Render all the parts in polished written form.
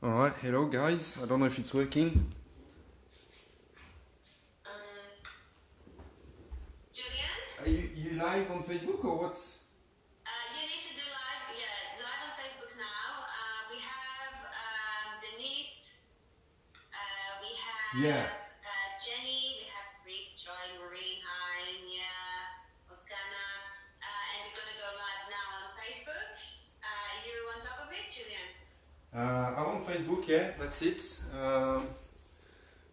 Alright, hello guys. I don't know if it's working. Julian? Are you live on Facebook or what's? You need to do live on Facebook now. We have Denise, we have Yeah. Jenny, we have Reese, Joy, Maureen, hi, Nia, Oskana, and we're going to go live now on Facebook. You on top of it, Julian? I'm on Facebook, yeah, that's it.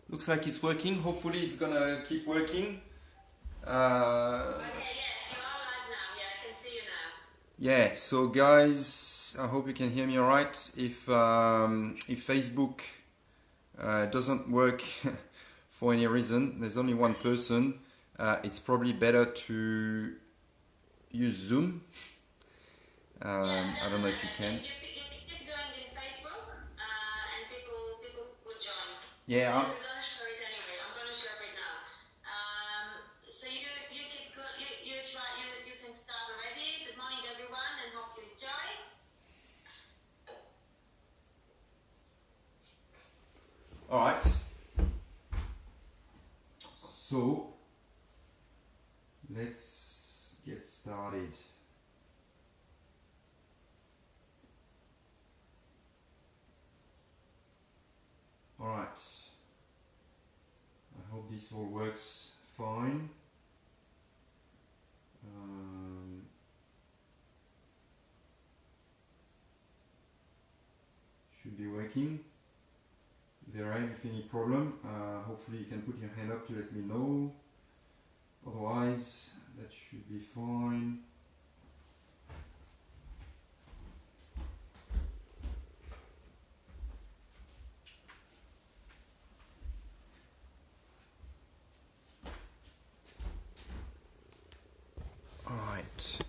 Looks like it's working. Hopefully it's gonna keep working. Okay, yes, you are live now. Yeah, I can see you now. Yeah, so guys, I hope you can hear me alright. If Facebook doesn't work for any reason, there's only one person, it's probably better to use Zoom. I don't know if you can. You keep doing in Facebook, and people will join. Yeah, So we're gonna show it anyway. I'm gonna show it now. So you keep you try you can start already. Good morning everyone, and hope you enjoy. alright. So let's get started. Alright. I hope this all works fine. Should be working. If there ain't any problem, hopefully you can put your hand up to let me know. Otherwise, that should be fine. Alright.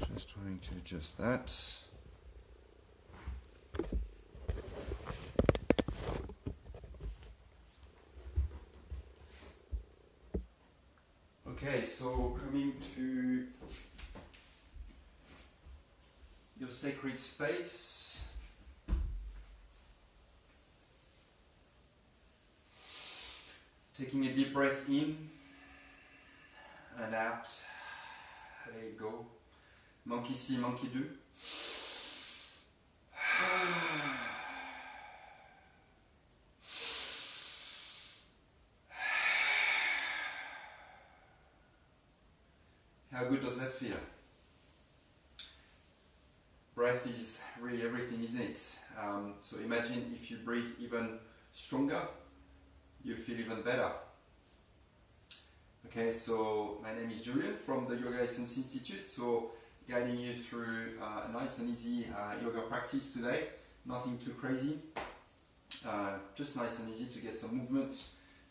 Just trying to adjust that. Okay, so coming to your sacred space. Taking a deep breath in and out. There you go. Monkey see, monkey do. How good does that feel? Breath is really everything, isn't it? So imagine if you breathe even stronger, you'll feel even better. Okay, so my name is Julian from the Yoga Essence Institute. So guiding you through a nice and easy yoga practice today. Nothing too crazy, just nice and easy to get some movement.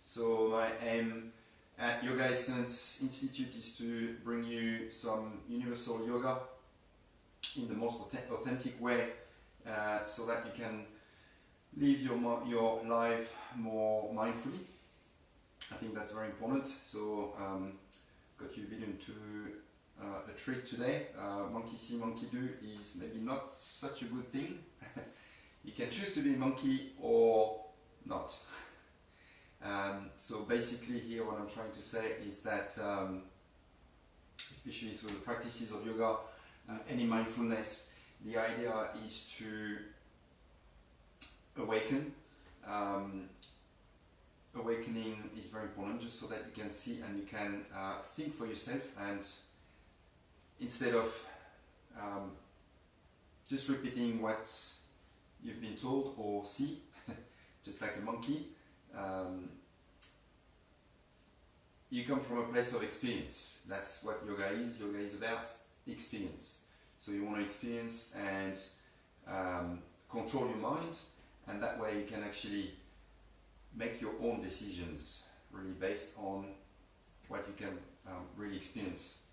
So my aim at Yoga Essence Institute is to bring you some universal yoga in the most authentic way, so that you can live your life more mindfully. I think that's very important. So got you a bit into a trick today. Monkey see, monkey do is maybe not such a good thing. You can choose to be a monkey or not. So basically here what I'm trying to say is that especially through the practices of yoga, any mindfulness, the idea is to awaken. Awakening is very important, just so that you can see and you can think for yourself, and instead of just repeating what you've been told or see, just like a monkey, you come from a place of experience. That's what yoga is. Yoga is about experience. So you want to experience and control your mind, and that way you can actually make your own decisions, really based on what you can really experience.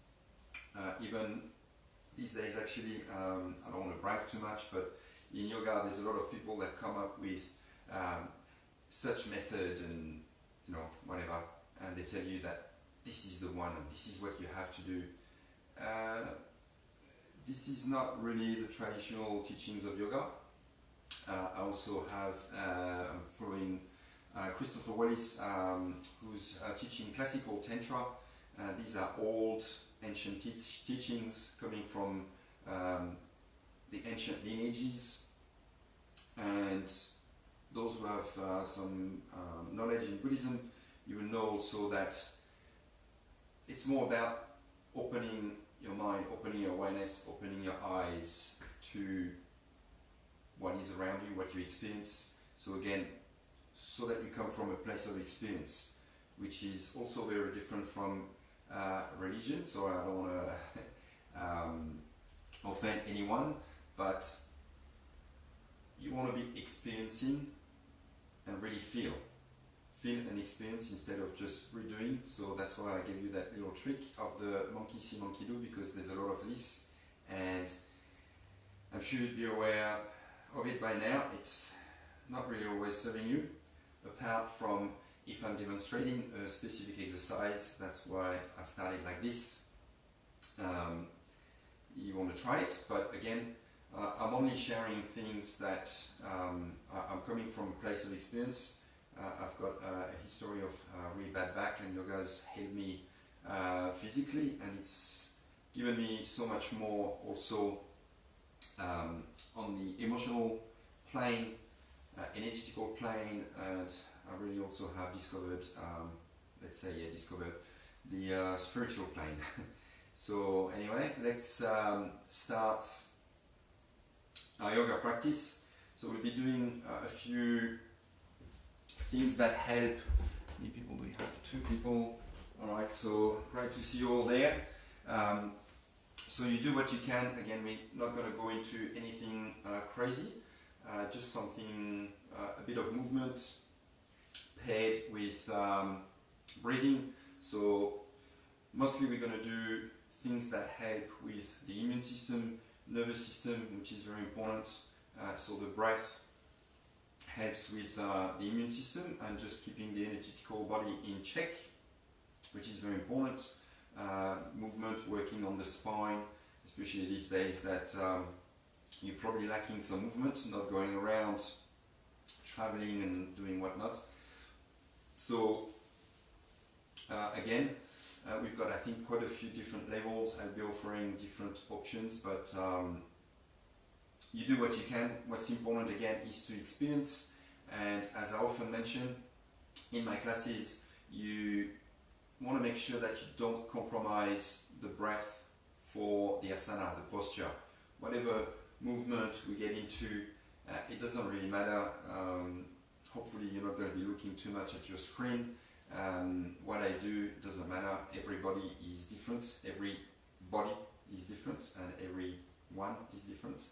Even these days, actually, I don't want to brag too much, but in yoga there's a lot of people that come up with such method and whatever, and they tell you that this is the one and this is what you have to do, this is not really the traditional teachings of yoga. I also have, I'm following Christopher Wallis, who's teaching classical tantra. These are old ancient teachings coming from the ancient lineages, and those who have some knowledge in Buddhism, you will know also that it's more about opening your mind, opening your awareness, opening your eyes to what is around you, what you experience. So again, so that you come from a place of experience, which is also very different from religion. So I don't want to offend anyone, but you want to be experiencing and really feel and experience instead of just redoing. So that's why I gave you that little trick of the monkey see, monkey do, because there's a lot of this, and I'm sure you'd be aware of it by now. It's not really always serving you, apart from if I'm demonstrating a specific exercise. That's why I started like this. You want to try it, but again, I'm only sharing things that I'm coming from a place of experience. I've got a history of really bad back, and yoga's helped me physically, and it's given me so much more also on the emotional plane, energetical plane, and I really also have discovered, discovered the spiritual plane. So anyway, let's start our yoga practice. So we'll be doing a few things that help. How many people do we have? 2 people. Alright, so great to see you all there. So you do what you can. Again, we're not going to go into anything crazy, just something, a bit of movement paired with breathing. So mostly we're going to do things that help with the immune system, nervous system, which is very important. So the breath helps with the immune system and just keeping the energetical body in check, which is very important. Movement, working on the spine, especially these days that you're probably lacking some movement, not going around, traveling and doing whatnot. So again, we've got, I think, quite a few different levels. I'll be offering different options, but you do what you can. What's important again is to experience, and as I often mention in my classes, you want to make sure that you don't compromise the breath for the asana, the posture. Whatever movement we get into, it doesn't really matter. Hopefully you're not going to be looking too much at your screen. What I do doesn't matter. Everybody is different. Every body is different, and everyone is different.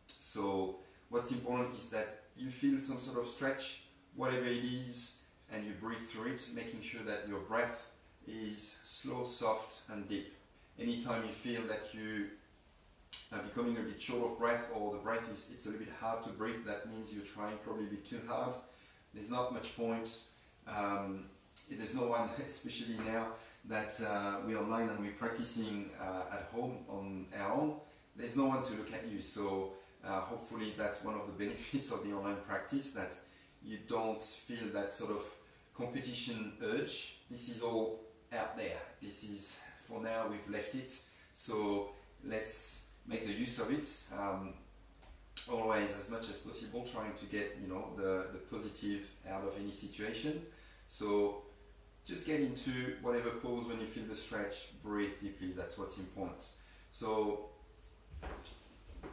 So what's important is that you feel some sort of stretch, whatever it is, and you breathe through it, making sure that your breath is slow, soft and deep. Anytime you feel that you are becoming a bit short of breath, or the breath it's a little bit hard to breathe, that means you're trying probably a bit too hard. There's not much point. There's no one, especially now that we're online and we're practicing at home on our own, there's no one to look at you. So hopefully that's one of the benefits of the online practice, that you don't feel that sort of competition urge. This is all out there. This is, for now, we've left it. So let's make the use of it. Always, as much as possible, trying to get, you know, the positive out of any situation. So just get into whatever pose. When you feel the stretch, breathe deeply. That's what's important. So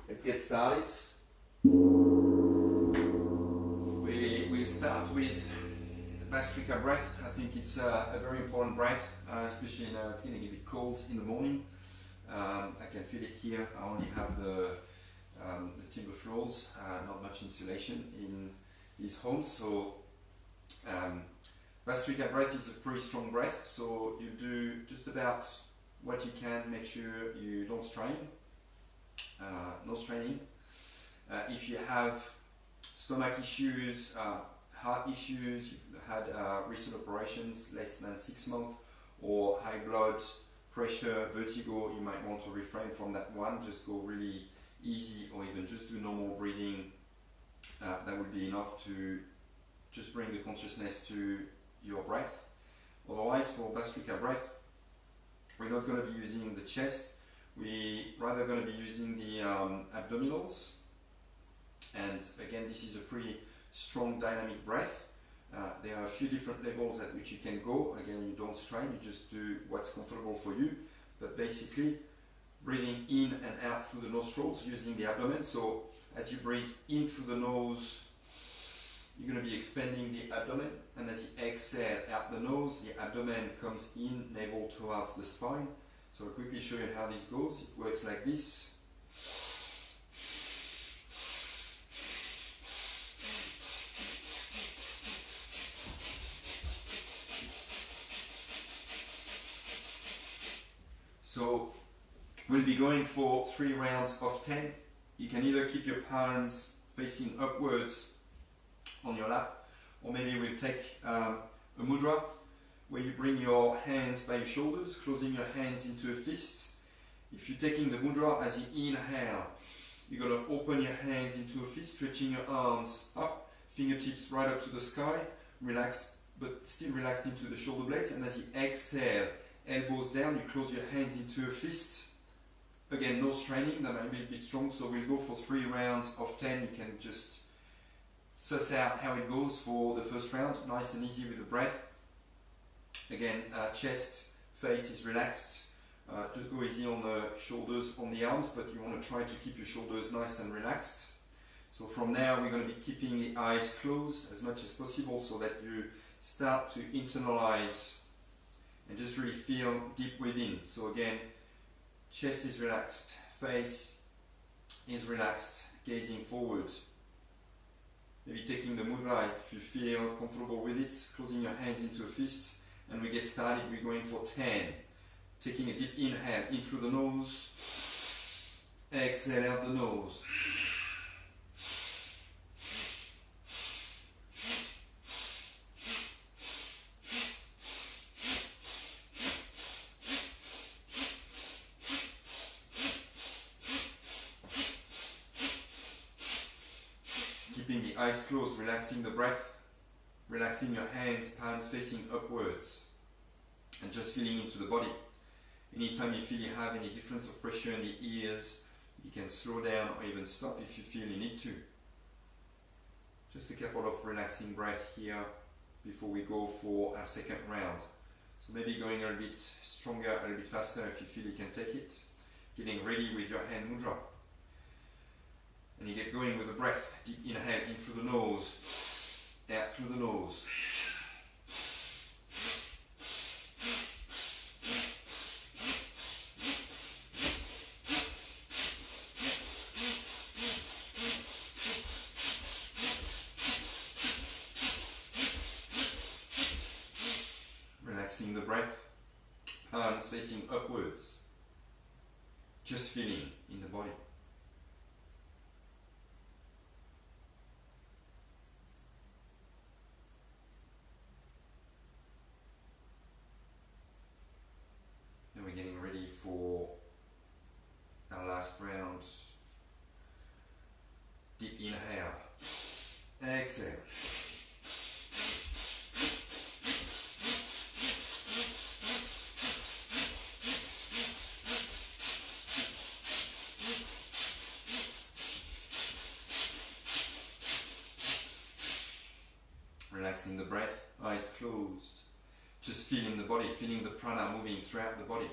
let's get started. We'll start with Vastrika breath. I think it's a very important breath, especially now it's getting a bit cold in the morning. I can feel it here. I only have the timber floors, not much insulation in these homes. So Vastrika breath is a pretty strong breath. So you do just about what you can. Make sure you don't strain. No straining. If you have stomach issues, heart issues, you've had recent operations less than 6 months, or high blood pressure, vertigo, you might want to refrain from that one. Just go really easy, or even just do normal breathing. That would be enough to just bring the consciousness to your breath. Otherwise, for Bhastrika breath, we're not going to be using the chest. We're rather going to be using the abdominals. And again, this is a pretty strong dynamic breath. There are a few different levels at which you can go. Again, you don't strain, you just do what's comfortable for you. But basically, breathing in and out through the nostrils using the abdomen. So as you breathe in through the nose, you're going to be expanding the abdomen, and as you exhale out the nose, the abdomen comes in, navel towards the spine. So I'll quickly show you how this goes. It works like this. So we'll be going for 3 rounds of 10. You can either keep your palms facing upwards on your lap, or maybe we'll take a mudra where you bring your hands by your shoulders, closing your hands into a fist. If you're taking the mudra, as you inhale, you're going to open your hands into a fist, stretching your arms up, fingertips right up to the sky, relax, but still relaxed into the shoulder blades. And as you exhale, elbows down, you close your hands into a fist. Again, no straining, that might be a bit strong, so we'll go for 3 rounds of 10. You can just suss out how it goes for the first round, nice and easy with the breath. Again, chest, face is relaxed. Just go easy on the shoulders, on the arms, but you want to try to keep your shoulders nice and relaxed. So from now, we're going to be keeping the eyes closed as much as possible so that you start to internalize and just really feel deep within. So again, chest is relaxed, face is relaxed, gazing forward. Maybe taking the mudra if you feel comfortable with it, closing your hands into a fist, and we get started. We're going for 10. Taking a deep inhale in through the nose, exhale out the nose. Keeping the eyes closed, relaxing the breath, relaxing your hands, palms facing upwards, and just feeling into the body. Anytime you feel you have any difference of pressure in the ears, you can slow down or even stop if you feel you need to. Just a couple of relaxing breaths here before we go for our second round. So maybe going a little bit stronger, a little bit faster if you feel you can take it. Getting ready with your hand mudra. And you get going with the breath. Deep inhale in through the nose, out through the nose. Relaxing the breath, palms facing upwards. Just feeling in the body. We're getting ready for our last round. Deep inhale, exhale. Relaxing the breath, eyes closed. Just feeling the body, feeling the prana moving throughout the body.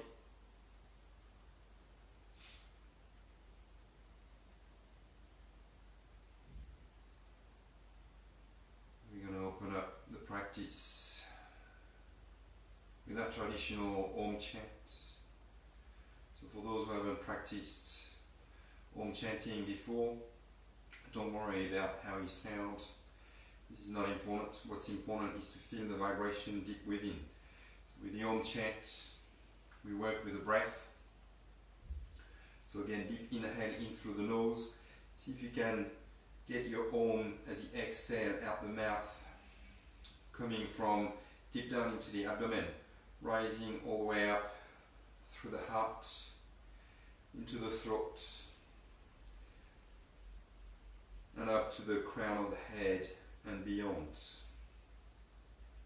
We're going to open up the practice with our traditional Om chant. So for those who haven't practiced Om chanting before, don't worry about how you sound. This is not important. What's important is to feel the vibration deep within. So with the Om chant, we work with the breath. So again, deep inhale in through the nose. See if you can get your Om as you exhale out the mouth, coming from deep down into the abdomen, rising all the way up through the heart, into the throat, and up to the crown of the head and beyond.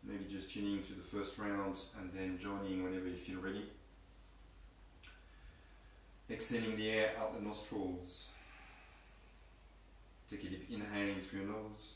Maybe just tuning to the first round and then joining whenever you feel ready. Exhaling the air out the nostrils. Take a deep inhale in through your nose.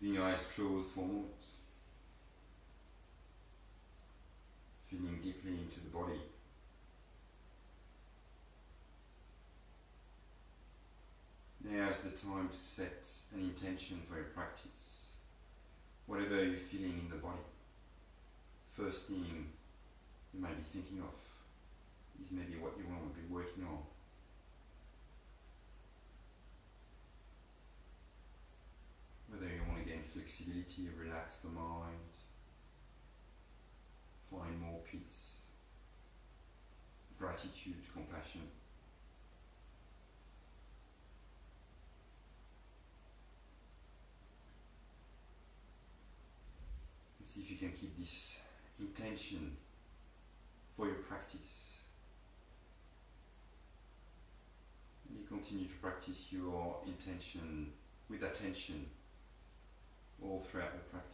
Keeping your eyes closed for a moment. Feeling deeply into the body. Now is the time to set an intention for your practice. Whatever you're feeling in the body. First thing you might be thinking of is maybe what you want to be working on. Whether you want to gain flexibility, relax the mind, find more peace, gratitude, compassion. And see if you can keep this intention for your practice. And you continue to practice your intention with attention all throughout the practice.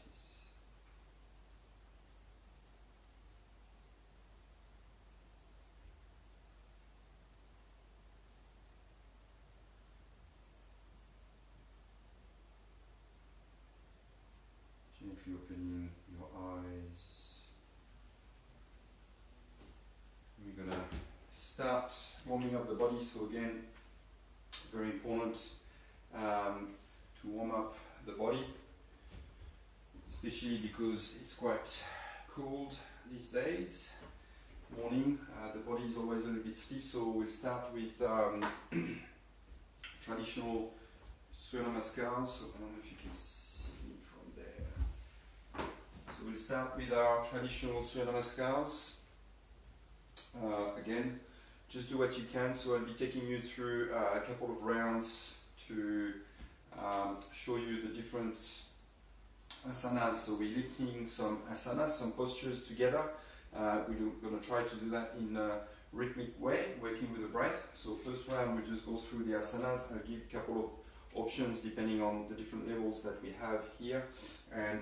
Gently opening your eyes. We're gonna start warming up the body. So again, very important to warm up the body, especially because it's quite cold these days. Morning, the body is always a little bit stiff, so we'll start with traditional Surya Namaskars. So I don't know if you can see me from there. So we'll start with our traditional Surya Namaskars. Again, just do what you can. So I'll be taking you through a couple of rounds to show you the different asanas. So we're linking some asanas, some postures together. We're going to try to do that in a rhythmic way, working with the breath. So first round we'll just go through the asanas. I'll give a couple of options depending on the different levels that we have here. And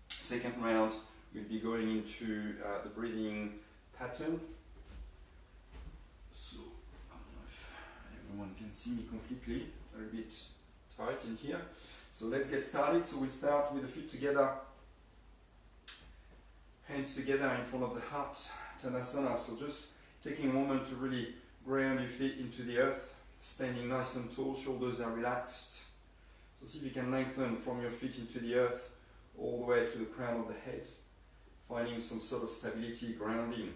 second round we'll be going into the breathing pattern. So I don't know if everyone can see me completely, a little bit tight in here. So let's get started. So we'll start with the feet together, hands together in front of the heart, Tanasana. So just taking a moment to really ground your feet into the earth, standing nice and tall, shoulders are relaxed. So see if you can lengthen from your feet into the earth all the way to the crown of the head, finding some sort of stability, grounding.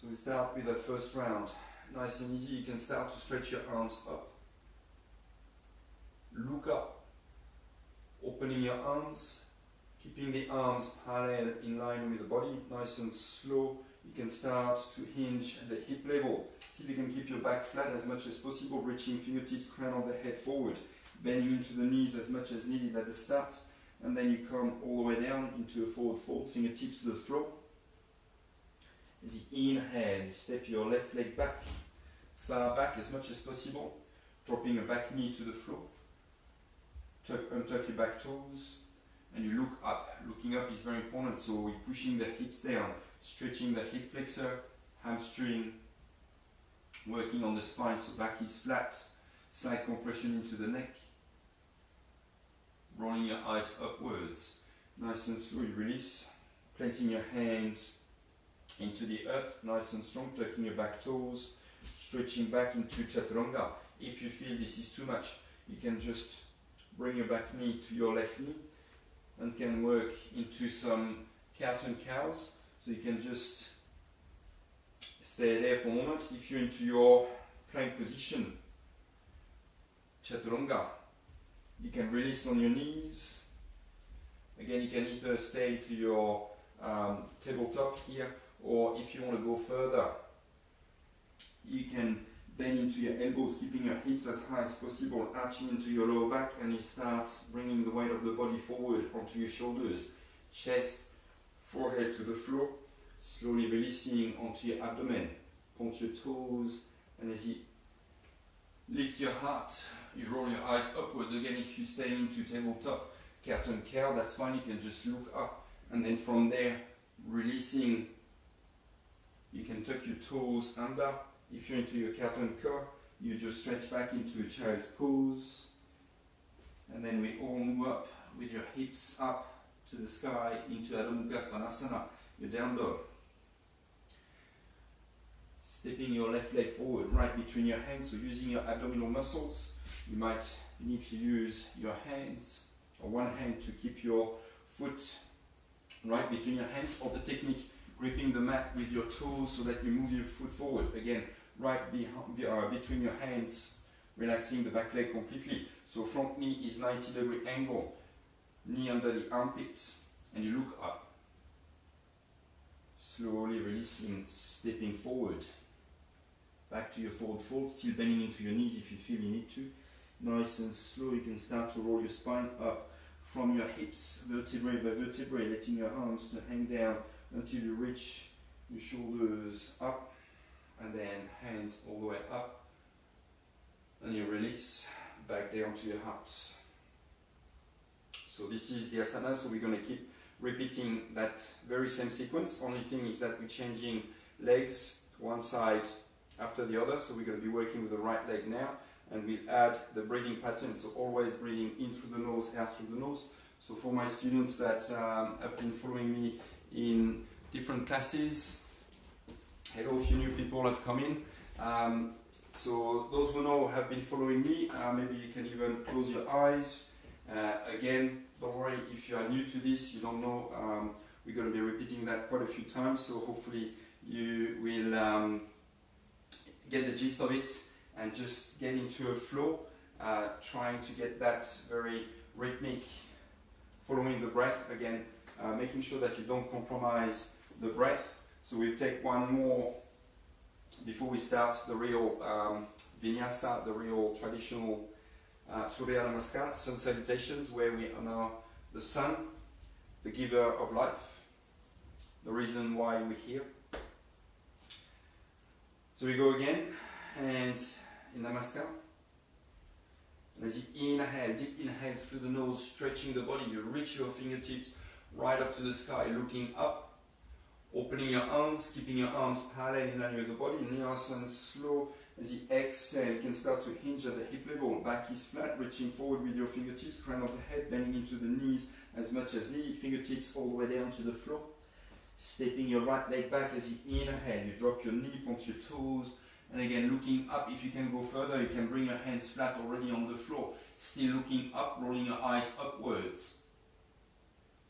So we start with the first round. Nice and easy, you can start to stretch your arms up. Look up. Opening your arms, keeping the arms parallel in line with the body, nice and slow. You can start to hinge at the hip level. See if you can keep your back flat as much as possible, reaching fingertips, crown of the head forward, bending into the knees as much as needed at the start, and then you come all the way down into a forward fold, fingertips to the floor. As you inhale, step your left leg back, far back as much as possible, dropping your back knee to the floor. Untuck your back toes, and you look up. Looking up is very important, so we're pushing the hips down, stretching the hip flexor, hamstring, working on the spine so back is flat, slight compression into the neck, rolling your eyes upwards, nice and slow, you release, planting your hands into the earth, nice and strong, tucking your back toes, stretching back into chaturanga. If you feel this is too much, you can just bring your back knee to your left knee and can work into some cat and cows. So you can just stay there for a moment. If you're into your plank position, chaturanga, you can release on your knees. Again, you can either stay into your tabletop here, or if you want to go further, you can bend into your elbows, keeping your hips as high as possible, arching into your lower back, and you start bringing the weight of the body forward onto your shoulders, chest, forehead to the floor, slowly releasing onto your abdomen. Point your toes, and as you lift your heart, you roll your eyes upwards. Again, if you stay into tabletop, cat and cow, that's fine, you can just look up, and then from there, releasing, you can tuck your toes under. If you're into your cat and cow, you just stretch back into a child's pose, and then we all move up with your hips up to the sky into Adho Mukha Svanasana, your down dog. Stepping your left leg forward, right between your hands, so using your abdominal muscles. You might need to use your hands, or one hand to keep your foot right between your hands, or the technique gripping the mat with your toes so that you move your foot forward. Again, right between your hands, relaxing the back leg completely. So front knee is 90-degree angle, knee under the armpits, and you look up. Slowly releasing, stepping forward. Back to your forward fold, still bending into your knees if you feel you need to. Nice and slow, you can start to roll your spine up from your hips, vertebrae by vertebrae, letting your arms to hang down until you reach your shoulders up, and then hands all the way up, and you release back down to your heart. So this is the asana, so we're going to keep repeating that very same sequence. Only thing is that we're changing legs one side after the other, so we're going to be working with the right leg now, and we'll add the breathing pattern, so always breathing in through the nose, out through the nose. So for my students that have been following me in different classes, hello, a few new people have come in. So those who know have been following me, maybe you can even close your eyes. Again, don't worry if you are new to this, you don't know, we're going to be repeating that quite a few times, so hopefully you will get the gist of it and just get into a flow, trying to get that very rhythmic, following the breath, again, making sure that you don't compromise the breath. So we'll take one more before we start the real vinyasa, the real traditional Surya Namaskars, sun salutations, where we honor the sun, the giver of life, the reason why we're here. So we go again, hands in Namaskar. And as you inhale, deep inhale through the nose, stretching the body, you reach your fingertips right up to the sky, looking up, opening your arms, keeping your arms parallel in line with the body, nice and slow. As you exhale, you can start to hinge at the hip level, back is flat, reaching forward with your fingertips, crown of the head, bending into the knees as much as needed, fingertips all the way down to the floor. Stepping your right leg back as you inhale, you drop your knee, point your toes, and again looking up. If you can go further, you can bring your hands flat already on the floor, still looking up, rolling your eyes upwards.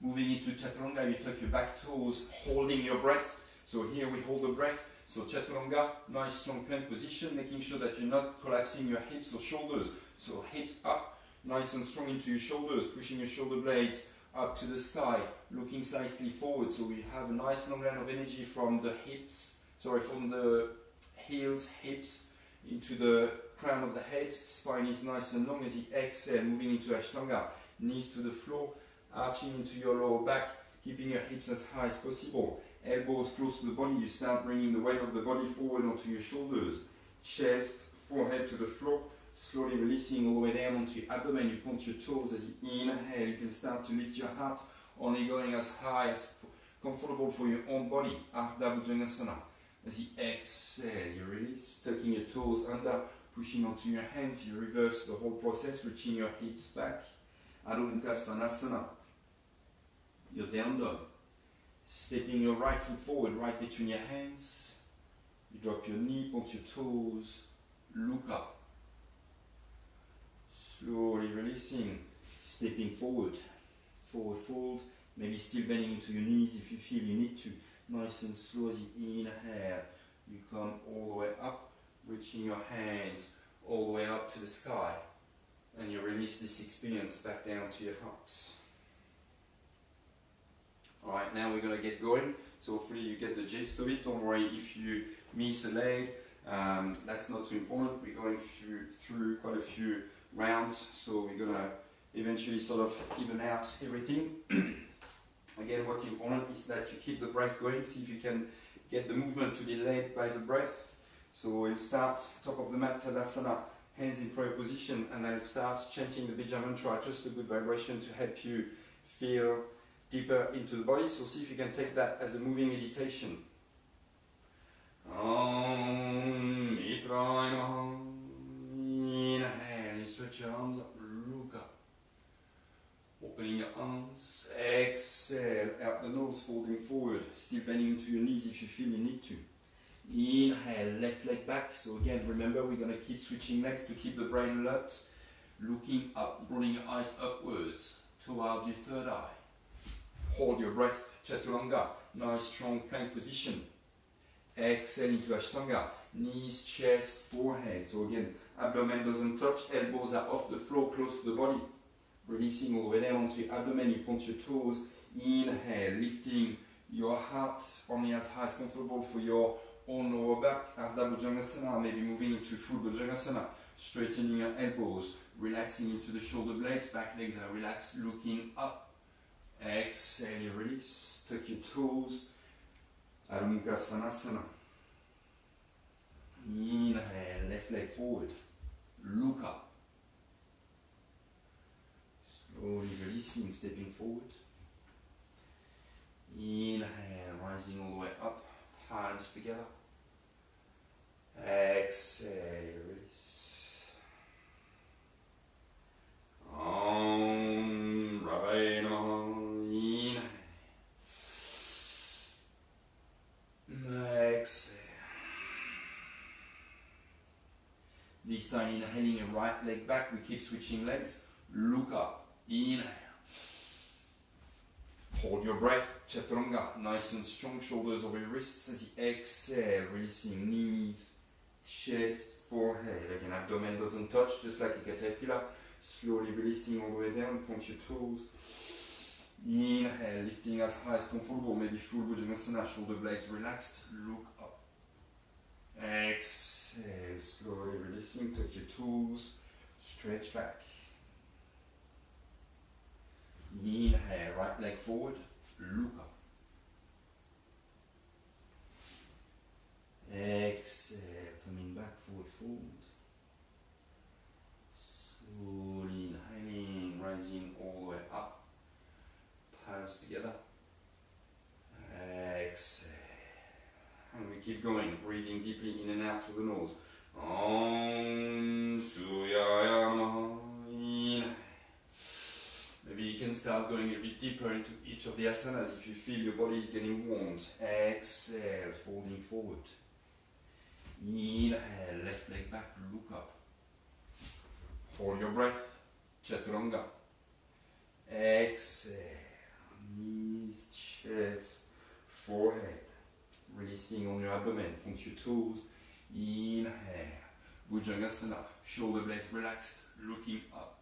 Moving into chaturanga, you tuck your back toes, holding your breath. So here we hold the breath. So chaturanga, nice strong plank position, making sure that you're not collapsing your hips or shoulders. So hips up, nice and strong into your shoulders, pushing your shoulder blades up to the sky, looking slightly forward. So we have a nice long line of energy from the hips, from the heels, hips, into the crown of the head. Spine is nice and long as you exhale, moving into Ashtanga, knees to the floor, arching into your lower back, keeping your hips as high as possible. Elbows close to the body, you start bringing the weight of the body forward onto your shoulders. Chest, forehead to the floor, slowly releasing all the way down onto your abdomen. You point your toes as you inhale. You can start to lift your heart, only going as high as comfortable for your own body. Ardha Bhujangasana. As you exhale, you release, tucking your toes under, pushing onto your hands. You reverse the whole process, reaching your hips back. Adho Mukha Svanasana. Your down dog. Stepping your right foot forward, right between your hands. You drop your knee, point your toes, look up. Slowly releasing, stepping forward, forward fold, maybe still bending into your knees if you feel you need to. Nice and slow as you inhale, you come all the way up, reaching your hands all the way up to the sky. And you release this experience back down to your heart. Alright, now we're going to get going, so hopefully you get the gist of it. Don't worry if you miss a leg, that's not too important. We're going through quite a few rounds, so we're going to eventually sort of even out everything. Again, what's important is that you keep the breath going, see if you can get the movement to be led by the breath. So we'll start top of the mat, Tadasana, hands in prayer position, and I'll start chanting the Bija mantra, just a good vibration to help you feel deeper into the body. So see if you can take that as a moving meditation. Om Nidra. Inhale, you stretch your arms up, look up. Opening your arms, exhale, out the nose, folding forward, still bending into your knees if you feel you need to. Inhale, left leg back. So again, remember we're going to keep switching legs to keep the brain alert. Looking up, rolling your eyes upwards towards your third eye. Hold your breath, Chaturanga, nice strong plank position. Exhale into Ashtanga, knees, chest, forehead. So again, abdomen doesn't touch, elbows are off the floor, close to the body. Releasing all the way down onto your abdomen, you point your toes. Inhale, lifting your heart only as high as comfortable for your own lower back. Ardha Bhujangasana, maybe moving into full Bhujangasana. Straightening your elbows, relaxing into the shoulder blades, back legs are relaxed, looking up. Exhale, you release, tuck your toes, Adho Mukha Svanasana. Inhale, left leg forward, look up. Slowly releasing, stepping forward. Inhale, rising all the way up, palms together. Exhale, you release. Om Ravai Namaha. Exhale. This time inhaling your right leg back, we keep switching legs. Look up. Inhale. Hold your breath. Chaturanga. Nice and strong. Shoulders over your wrists as you exhale. Releasing knees, chest, forehead. Again, abdomen doesn't touch, just like a caterpillar. Slowly releasing all the way down. Point your toes. Inhale, lifting as high as comfortable, maybe full Bhujangasana, shoulder blades relaxed, look up. Exhale, slowly releasing, tuck your toes, stretch back. Inhale, right leg forward, look up. Exhale, coming back, forward fold. Slowly inhaling, rising all the way up. Palms together. Exhale. And we keep going, breathing deeply in and out through the nose. Om Surya. Inhale. Maybe you can start going a bit deeper into each of the asanas if you feel your body is getting warmed. Exhale, folding forward. Inhale, left leg back, look up. Hold your breath. Chaturanga. Exhale. Knees, chest, forehead. Releasing on your abdomen. Point your toes. Inhale. Bhujangasana. Shoulder blades relaxed. Looking up.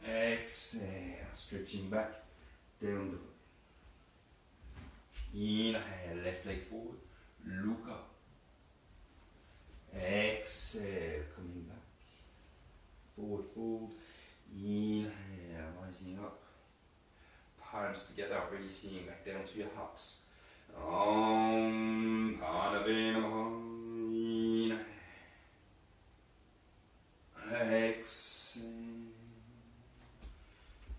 Exhale. Stretching back. Down dog. Inhale. Left leg forward. Look up. Exhale. Coming back. Forward fold. Inhale. Rising up. palms together, really seeing back down to your heart. Om Pranayama Namaha. Exhale.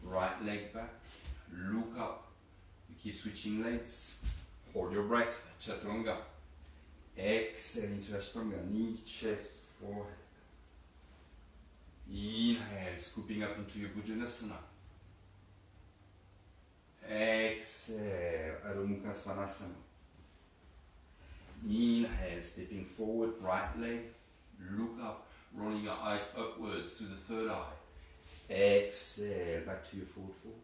Right leg back, look up. You keep switching legs. Hold your breath, chaturanga. Exhale into Ashtanga, knees, chest, forehead. Inhale, scooping up into your Bhujanasana. Exhale, Adho Mukha Svanasana. Inhale, stepping forward, right leg, look up, rolling your eyes upwards to the third eye. Exhale, back to your forward fold.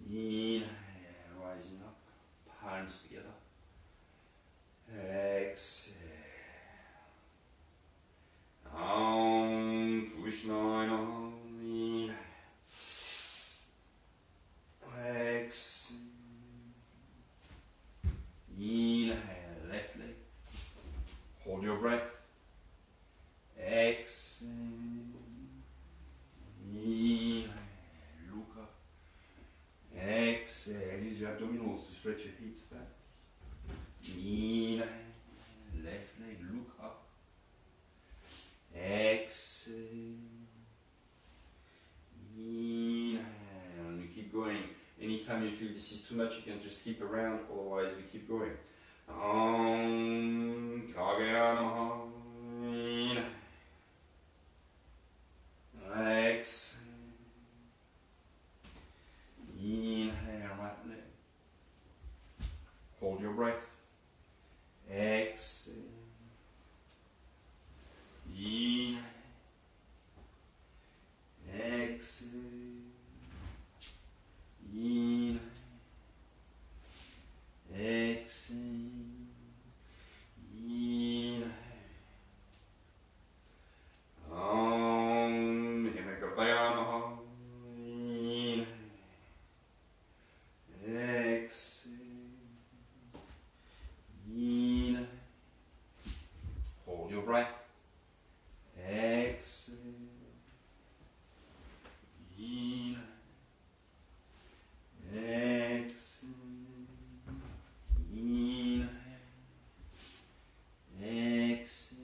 Inhale, rising up, palms together. Exhale. Om Krishnaya Namaha. Inhale. Exhale. Inhale, left leg. Hold your breath. Exhale. Inhale, look up. Exhale, use your abdominals to stretch your hips back. Inhale, left leg, look up. Exhale. Inhale, and we keep going. Anytime you feel this is too much, you can just skip around, otherwise we keep going. Om Kagaya Namaha. Inhale. Exhale. Inhale, right leg. Hold your breath. Exhale. Inhale. Exhale. Inhale. Exhale. Inhale. Om Himekapaya Namaha. Inhale. Exhale. Inhale. Hold your breath. Exhale. Inhale. Exhale. Inhale. Exhale.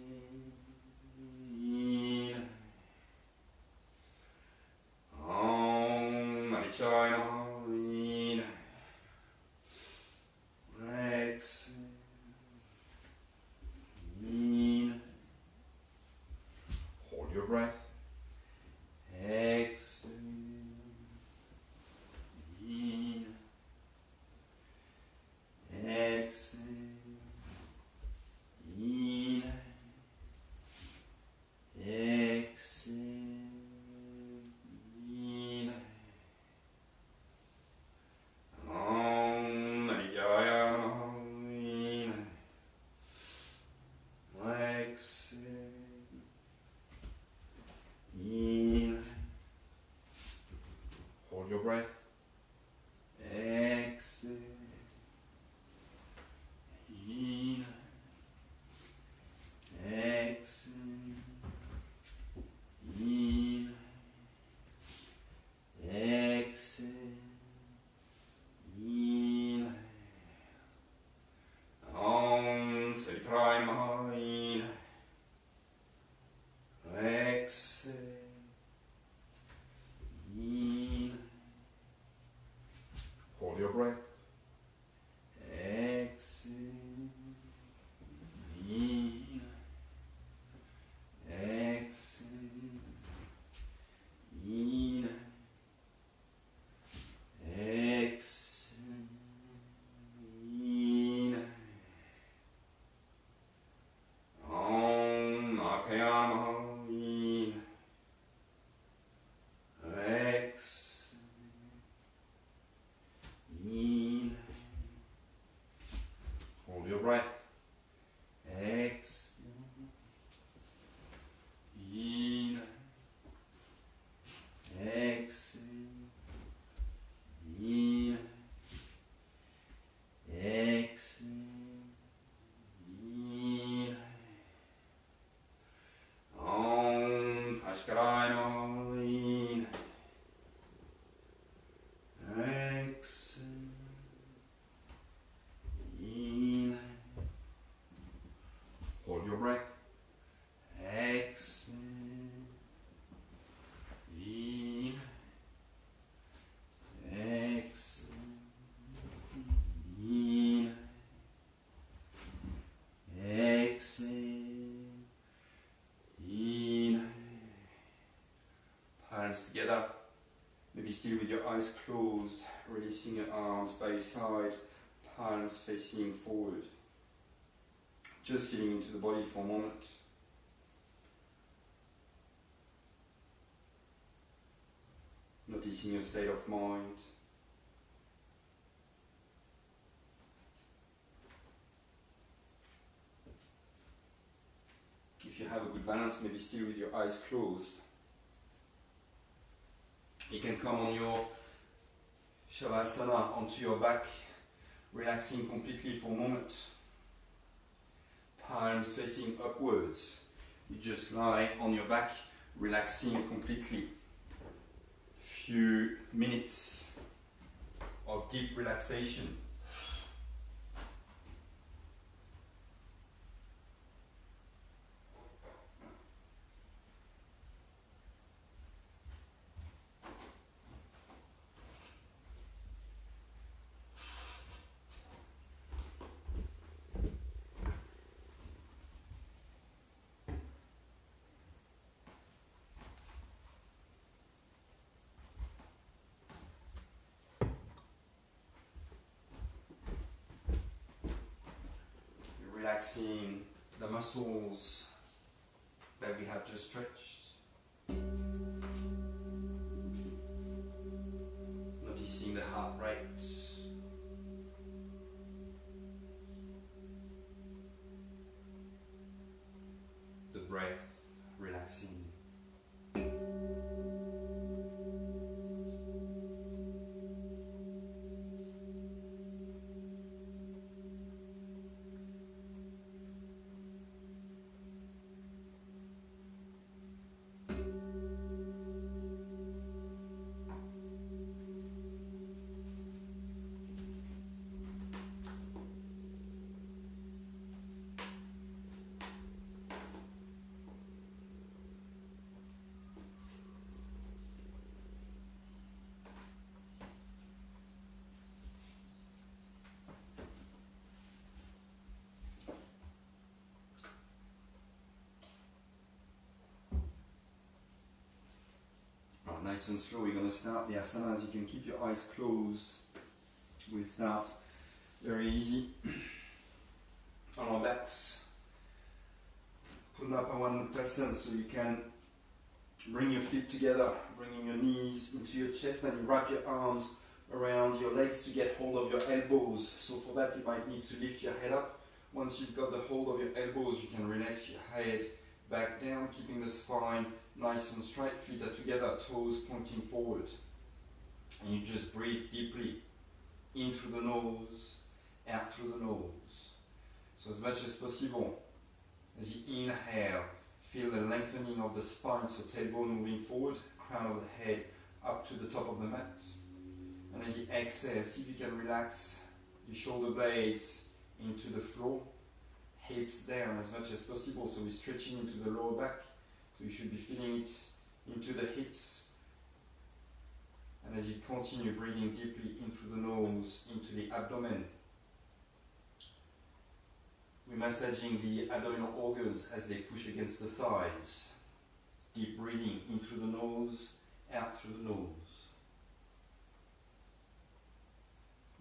Inhale. Om Manichaya Namaha. Inhale. Exhale. Inhale. Hold your breath. Exhale. Inhale. Exhale. Inhale. Exhale. Inhale. Om Manijaya Namaha. Inhale. Exhale. Inhale. Hold your breath. Exhale. Inhale. Exhale. Inhale. Exhale. Inhale. Om Savitraya Namaha. Inhale. Exhale. Inhale. Maybe still with your eyes closed, releasing your arms by your side, palms facing forward. Just feeling into the body for a moment. Noticing your state of mind. If you have a good balance, maybe still with your eyes closed. You can come on your Shavasana onto your back, relaxing completely for a moment. Palms facing upwards. You just lie on your back, relaxing completely. Few minutes of deep relaxation. Relaxing the muscles that we have just stretched. Noticing the heart rate. The breath relaxing. Nice and slow, we're going to start the asanas. You can keep your eyes closed. We'll start very easy on our backs. Pranayama, so you can bring your feet together, bringing your knees into your chest, and you wrap your arms around your legs to get hold of your elbows. So for that you might need to lift your head up. Once you've got the hold of your elbows, you can relax your head back down, keeping the spine nice and straight, feet are together, toes pointing forward. And you just breathe deeply, in through the nose, out through the nose. So as much as possible, as you inhale, feel the lengthening of the spine, so tailbone moving forward, crown of the head up to the top of the mat. And as you exhale, see if you can relax your shoulder blades into the floor, hips down as much as possible, so we're stretching into the lower back. So you should be feeling it into the hips. And as you continue breathing deeply in through the nose, into the abdomen, we're massaging the abdominal organs as they push against the thighs. Deep breathing in through the nose, out through the nose.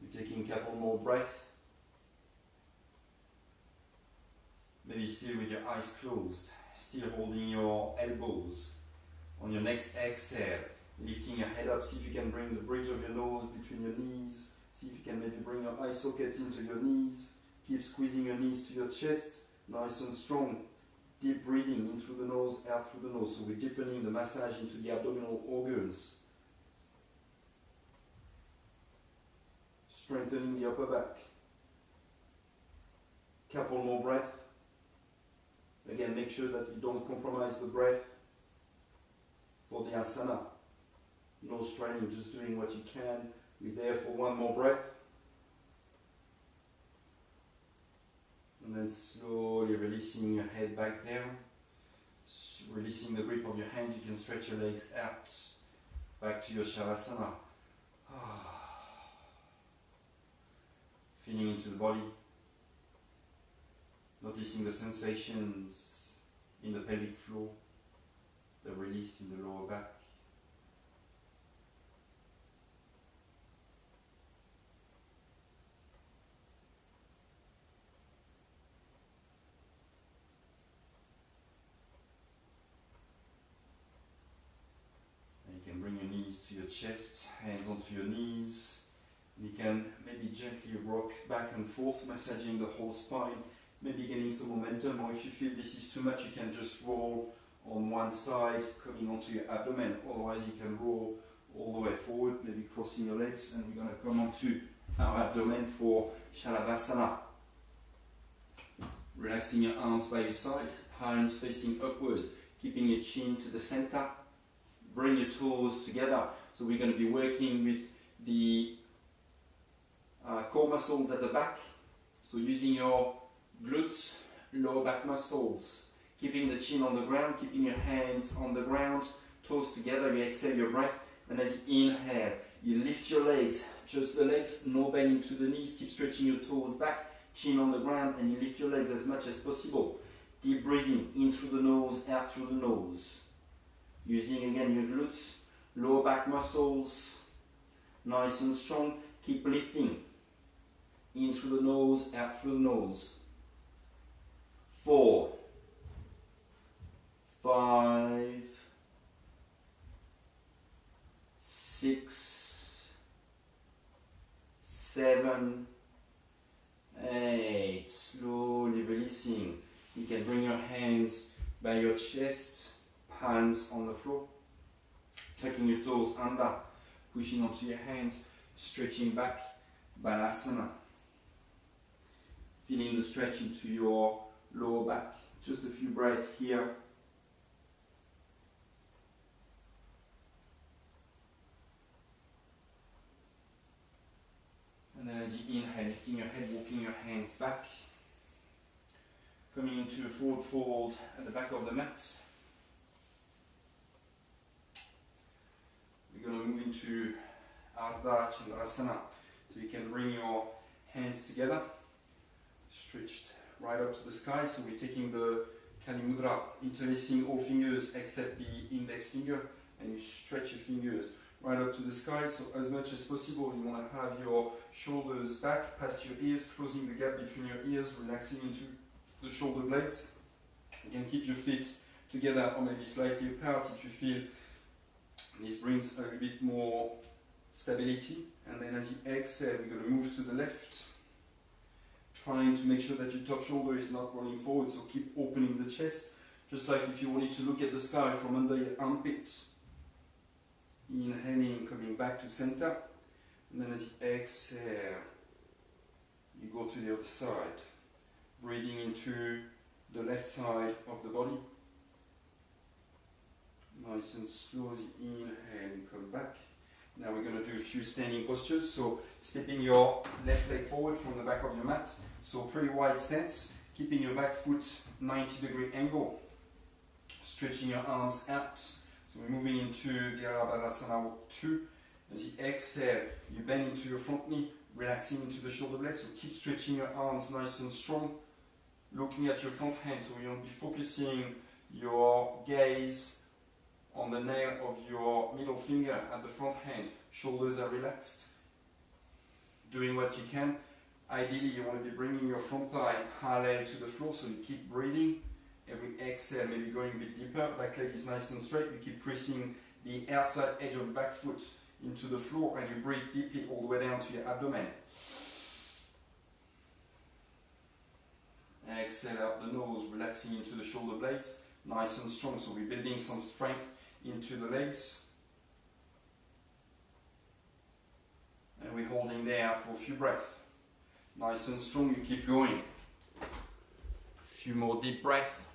You're taking a couple more breaths. Maybe still with your eyes closed. Still holding your elbows. On your next exhale, lifting your head up, see if you can bring the bridge of your nose between your knees. See if you can maybe bring your eye sockets into your knees. Keep squeezing your knees to your chest, nice and strong. Deep breathing in through the nose, out through the nose. So we're deepening the massage into the abdominal organs. Strengthening the upper back. Couple more breaths. Again, make sure that you don't compromise the breath for the asana. No straining, just doing what you can. We're there for one more breath. And then slowly releasing your head back down. Releasing the grip of your hand, you can stretch your legs out. Back to your Shavasana. Feeling into the body. Noticing the sensations in the pelvic floor, the release in the lower back. knees to your chest, hands onto your knees. You can maybe gently rock back and forth, massaging the whole spine, maybe getting some momentum, or if you feel this is too much, you can just roll on one side, coming onto your abdomen. Otherwise, you can roll all the way forward, maybe crossing your legs, and we're going to come onto our abdomen for Shalabhasana. Relaxing your arms by your side, palms facing upwards, keeping your chin to the center. Bring your toes together. So we're going to be working with the core muscles at the back. So using your glutes, lower back muscles. Keeping the chin on the ground, keeping your hands on the ground, toes together. You exhale your breath, and as you inhale, you lift your legs, just the legs, no bend into the knees. Keep stretching your toes back, chin on the ground, and you lift your legs as much as possible. Deep breathing, in through the nose, out through the nose. Using again your glutes, lower back muscles, nice and strong. Keep lifting, in through the nose, out through the nose. 4, 5, 6, 7, 8. Slowly releasing. You can bring your hands by your chest, palms on the floor, tucking your toes under, pushing onto your hands, stretching back, Balasana. Feeling the stretch into your lower back. Just a few breaths here. And then as you inhale, lifting your head, walking your hands back. Coming into a forward fold at the back of the mat. We're going to move into Ardha Chandrasana. So you can bring your hands together, stretched right up to the sky. So we're taking the Kali Mudra, interlacing all fingers except the index finger, and you stretch your fingers right up to the sky. So as much as possible, you want to have your shoulders back past your ears, closing the gap between your ears, relaxing into the shoulder blades. You can keep your feet together or maybe slightly apart if you feel this brings a little bit more stability. And then as you exhale, we're going to move to the left, trying to make sure that your top shoulder is not rolling forward. So keep opening the chest, just like if you wanted to look at the sky from under your armpits. Inhaling, coming back to center. And then as you exhale, you go to the other side. Breathing into the left side of the body. Nice and slow as you inhale and come back. Now we're going to do a few standing postures. So stepping your left leg forward from the back of your mat. So pretty wide stance. Keeping your back foot 90-degree angle. Stretching your arms out. So we're moving into the Ardha 2. As you exhale, you bend into your front knee, relaxing into the shoulder blades. So keep stretching your arms nice and strong. Looking at your front hand, so you'll be focusing your gaze on the nail of your middle finger at the front hand. Shoulders are relaxed. Doing what you can. Ideally, you want to be bringing your front thigh parallel to the floor, so you keep breathing. Every exhale, maybe going a bit deeper. Back leg is nice and straight. You keep pressing the outside edge of the back foot into the floor, and you breathe deeply all the way down to your abdomen. Exhale out the nose, relaxing into the shoulder blades, nice and strong. So we're building some strength into the legs. And we're holding there for a few breaths. Nice and strong, you keep going. A few more deep breaths.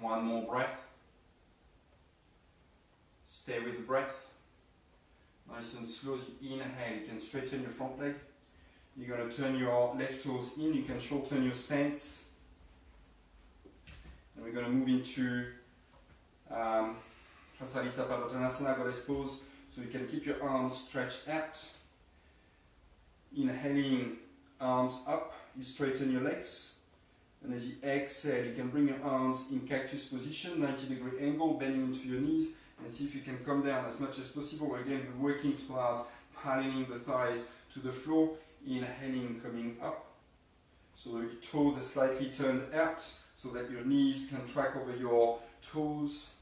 One more breath. Stay with the breath. Nice and slow as you inhale, you can straighten your front leg. You're going to turn your left toes in, you can shorten your stance. And we're going to move into Prasarita Padottanasana, Goddess pose. So you can keep your arms stretched out. Inhaling, arms up, you straighten your legs. And as you exhale, you can bring your arms in cactus position, 90-degree angle, bending into your knees. And see if you can come down as much as possible. Again, we're working towards paralleling the thighs to the floor. Inhaling, coming up. So your toes are slightly turned out so that your knees can track over your toes.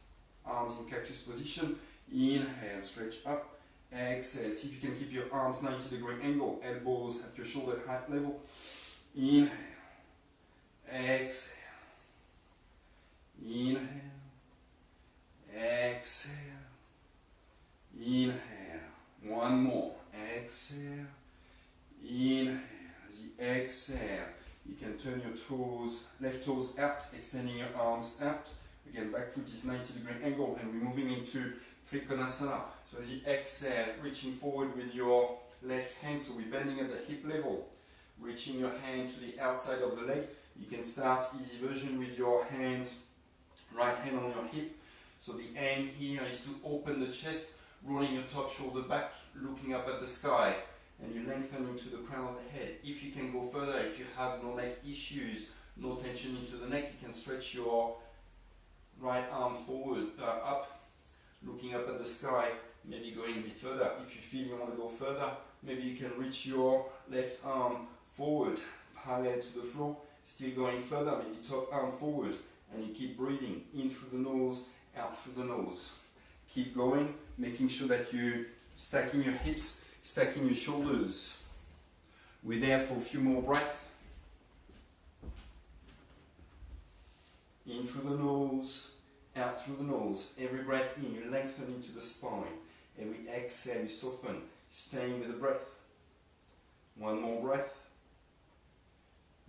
Arms in cactus position. Inhale, stretch up. Exhale, see if you can keep your arms 90-degree angle, elbows at your shoulder height level. Inhale. Exhale. Inhale. Exhale. Inhale. One more. Exhale. Inhale. As you exhale, you can turn your toes, left toes out, extending your arms out. Again, back foot is 90-degree angle, and we're moving into Trikonasana. So as you exhale, reaching forward with your left hand, so we're bending at the hip level, reaching your hand to the outside of the leg. You can start easy version with your hand, right hand on your hip. So the aim here is to open the chest, rolling your top shoulder back, looking up at the sky, and you lengthen into the crown of the head. If you can go further, if you have no neck issues, no tension into the neck, you can stretch your right arm forward, up, looking up at the sky, maybe going a bit further. If you feel you want to go further, maybe you can reach your left arm forward, parallel to the floor, still going further, maybe top arm forward, and you keep breathing in through the nose, out through the nose. Keep going, making sure that you're stacking your hips, stacking your shoulders. We're there for a few more breaths. In through the nose, out through the nose. Every breath in, you lengthen into the spine. Every exhale, you soften, staying with the breath. One more breath.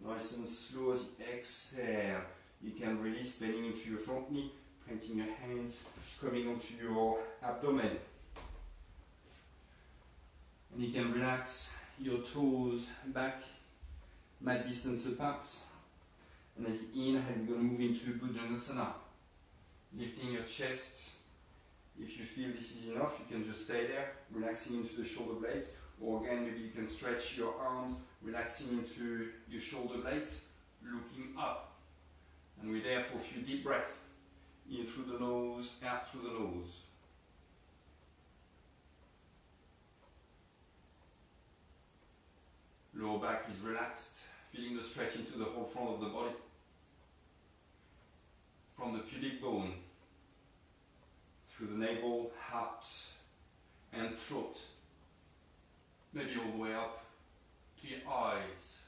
Nice and slow as you exhale. You can release, bending into your front knee, planting your hands, coming onto your abdomen. And you can relax your toes back, mat distance apart. And as you inhale, you're going to move into Bhujangasana. Lifting your chest. If you feel this is enough, you can just stay there, relaxing into the shoulder blades. Or again, maybe you can stretch your arms, relaxing into your shoulder blades, looking up. And we're there for a few deep breaths. In through the nose, out through the nose. Lower back is relaxed, feeling the stretch into the whole front of the body. From the pubic bone, through the navel, heart, and throat. Maybe all the way up to your eyes.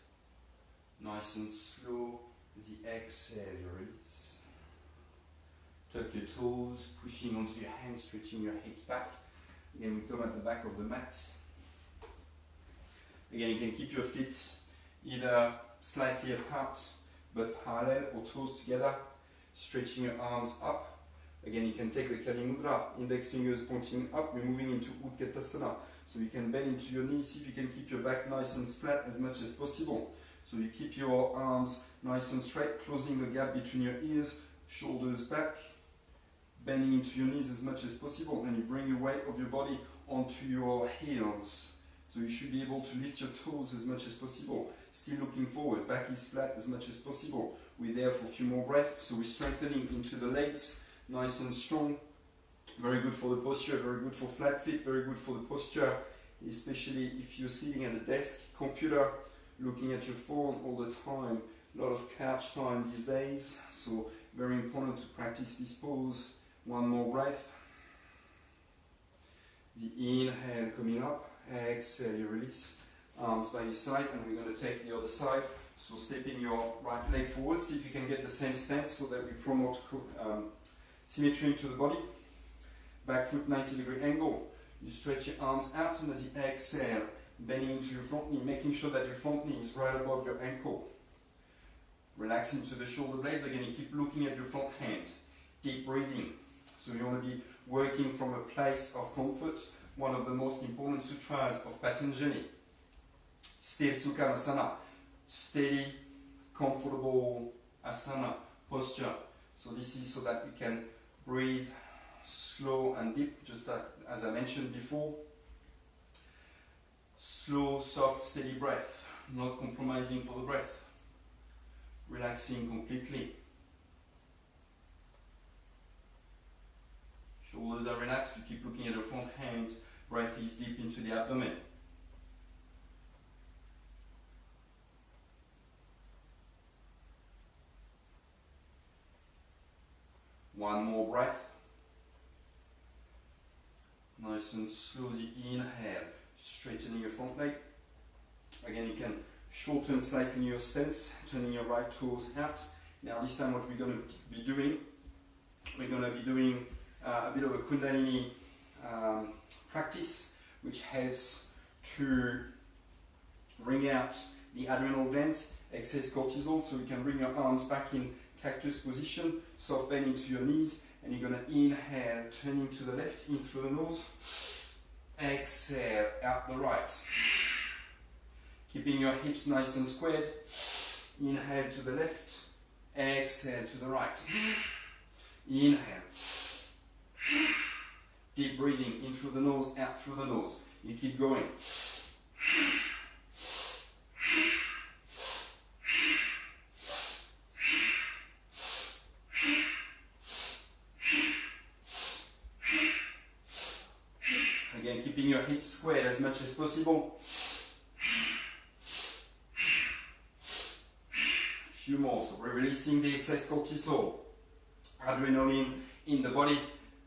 Nice and slow. As you exhale, you release. Tuck your toes, pushing onto your hands, stretching your hips back. Again, we come at the back of the mat. Again, you can keep your feet either slightly apart, but parallel, or toes together. Stretching your arms up. Again, you can take the Kali Mudra, index fingers pointing up. We're moving into Utkatasana. So you can bend into your knees, see if you can keep your back nice and flat as much as possible. So you keep your arms nice and straight, closing the gap between your ears, shoulders back, bending into your knees as much as possible, and you bring your weight of your body onto your heels. So you should be able to lift your toes as much as possible, still looking forward, back is flat as much as possible. We're there for a few more breaths, so we're strengthening into the legs, nice and strong. Very good for the posture, very good for flat feet, very good for the posture, especially if you're sitting at a desk, computer, looking at your phone all the time. A lot of couch time these days, so very important to practice this pose. One more breath. The inhale coming up, exhale, you release. Arms by your side, and we're going to take the other side. So stepping your right leg forward, see if you can get the same stance so that we promote symmetry into the body. Back foot 90-degree angle. You stretch your arms out, and as you exhale, bending into your front knee, making sure that your front knee is right above your ankle. Relax into the shoulder blades. Again, you keep looking at your front hand. Deep breathing. So you want to be working from a place of comfort. One of the most important sutras of Patanjali. Sthir Sukhamasana. Steady, comfortable asana posture. So this is so that you can breathe slow and deep, just as I mentioned before. Slow, soft, steady breath, not compromising for the breath. Relaxing completely. Shoulders are relaxed, you keep looking at the front hand. Breath is deep into the abdomen. One more breath. Nice and slowly inhale, straightening your front leg. Again, you can shorten slightly your stance, turning your right toes out. Now this time what we're going to be doing, a bit of a Kundalini practice, which helps to bring out the adrenal glands, excess cortisol, so you can bring your arms back in cactus position, soft bend into your knees, and you're going to inhale, turning to the left, in through the nose, exhale, out the right. Keeping your hips nice and squared, inhale to the left, exhale to the right. Inhale. Deep breathing, in through the nose, out through the nose. You keep going. Again, keeping your hips squared as much as possible. Few more, so we're releasing the excess cortisol, adrenaline in the body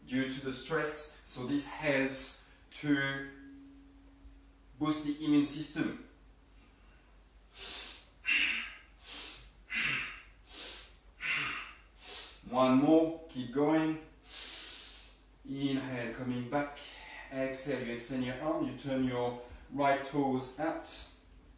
due to the stress, so this helps to boost the immune system. One more, keep going. Inhale, coming back. Exhale, you extend your arm, you turn your right toes out.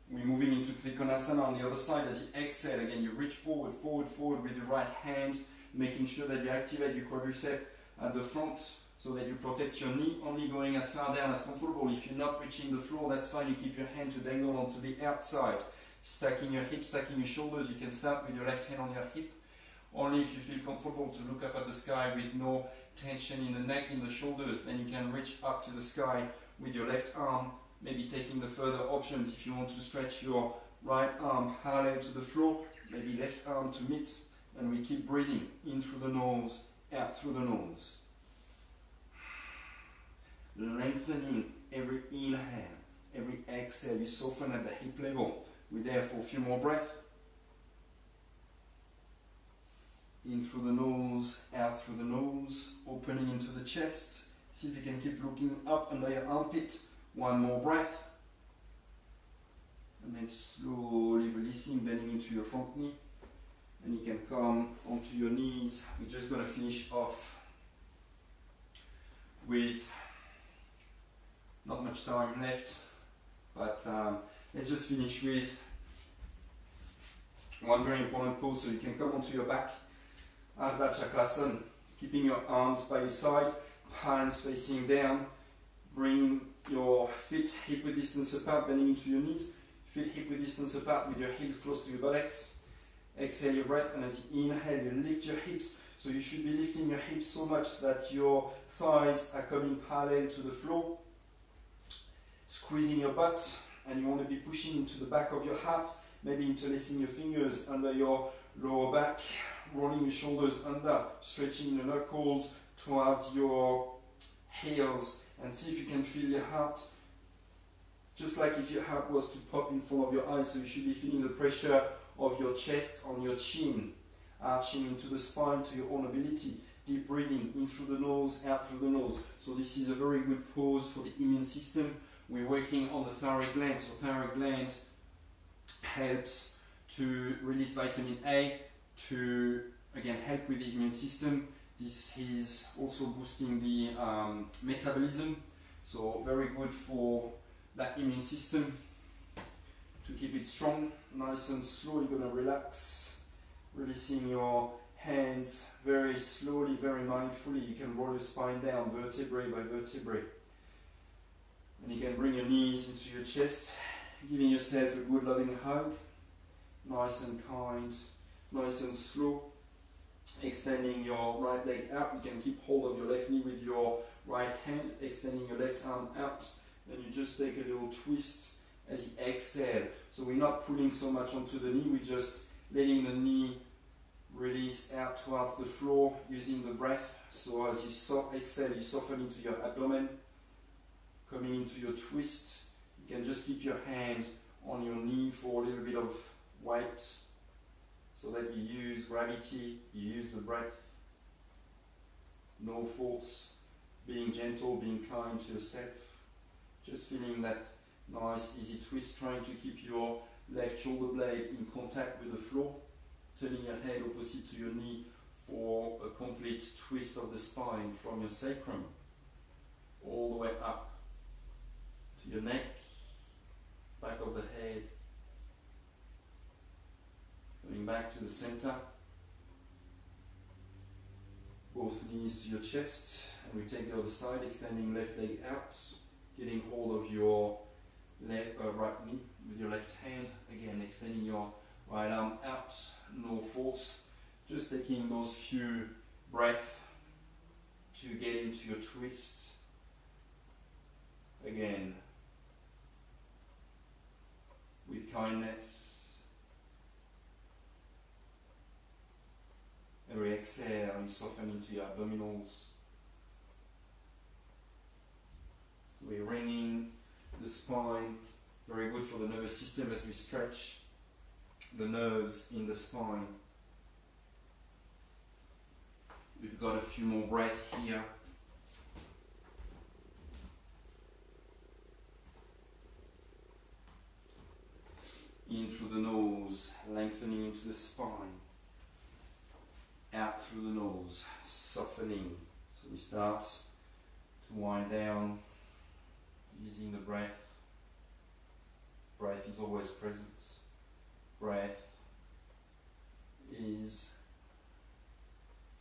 We're moving into Trikonasana on the other side. As you exhale, again, you reach forward, forward, forward with your right hand, making sure that you activate your quadricep at the front so that you protect your knee, only going as far down as comfortable. If you're not reaching the floor, that's fine. You keep your hand to dangle onto the outside. Stacking your hips, stacking your shoulders. You can start with your left hand on your hip. Only if you feel comfortable to look up at the sky with no tension in the neck, in the shoulders, then you can reach up to the sky with your left arm. Maybe taking the further options if you want to stretch your right arm parallel to the floor, maybe left arm to meet, and we keep breathing in through the nose, out through the nose. Lengthening every inhale, every exhale, you soften at the hip level. We're there for a few more breaths. In through the nose, out through the nose, opening into the chest. See if you can keep looking up under your armpit. One more breath. And then slowly releasing, bending into your front knee. And you can come onto your knees. We're just going to finish off with not much time left, but let's just finish with one very important pose. So you can come onto your back, Ardha Chakrasana, keeping your arms by your side, palms facing down, bringing your feet hip-width distance apart, bending into your knees, feet hip-width distance apart with your heels close to your buttocks. Exhale your breath, and as you inhale, you lift your hips. So you should be lifting your hips so much that your thighs are coming parallel to the floor. Squeezing your butt, and you want to be pushing into the back of your heart, maybe interlacing your fingers under your lower back, rolling your shoulders under, stretching the knuckles towards your heels, and see if you can feel your heart, just like if your heart was to pop in front of your eyes. So you should be feeling the pressure of your chest on your chin, arching into the spine to your own ability. Deep breathing in through the nose, out through the nose. So this is a very good pose for the immune system. We're working on the thyroid gland. So thyroid gland helps to release vitamin A to, again, help with the immune system. This is also boosting the metabolism, so very good for that immune system to keep it strong. Nice and slow, you're going to relax, releasing your hands very slowly, very mindfully. You can roll your spine down vertebrae by vertebrae, and you can bring your knees into your chest, giving yourself a good loving hug, nice and kind, nice and slow. Extending your right leg out, you can keep hold of your left knee with your right hand, extending your left arm out, and you just take a little twist as you exhale. So we're not pulling so much onto the knee, we're just letting the knee release out towards the floor using the breath. So as you exhale, you soften into your abdomen, coming into your twist. You can just keep your hand on your knee for a little bit of weight, so that you use gravity, you use the breath. no force, being gentle, being kind to yourself, just feeling that nice easy twist, trying to keep your left shoulder blade in contact with the floor, turning your head opposite to your knee for a complete twist of the spine from your sacrum all the way up to your neck, back of the head, coming back to the center, both knees to your chest, and we take the other side, extending left leg out, getting hold of your right knee with your left hand, again extending your right arm out, no force, just taking those few breaths to get into your twist. Again, with kindness. Every exhale, you soften into your abdominals. So we're wringing the spine, very good for the nervous system as we stretch the nerves in the spine. We've got a few more breaths here. In through the nose, lengthening into the spine. Out through the nose, softening. So we start to wind down using the breath. Breath is always present. Breath is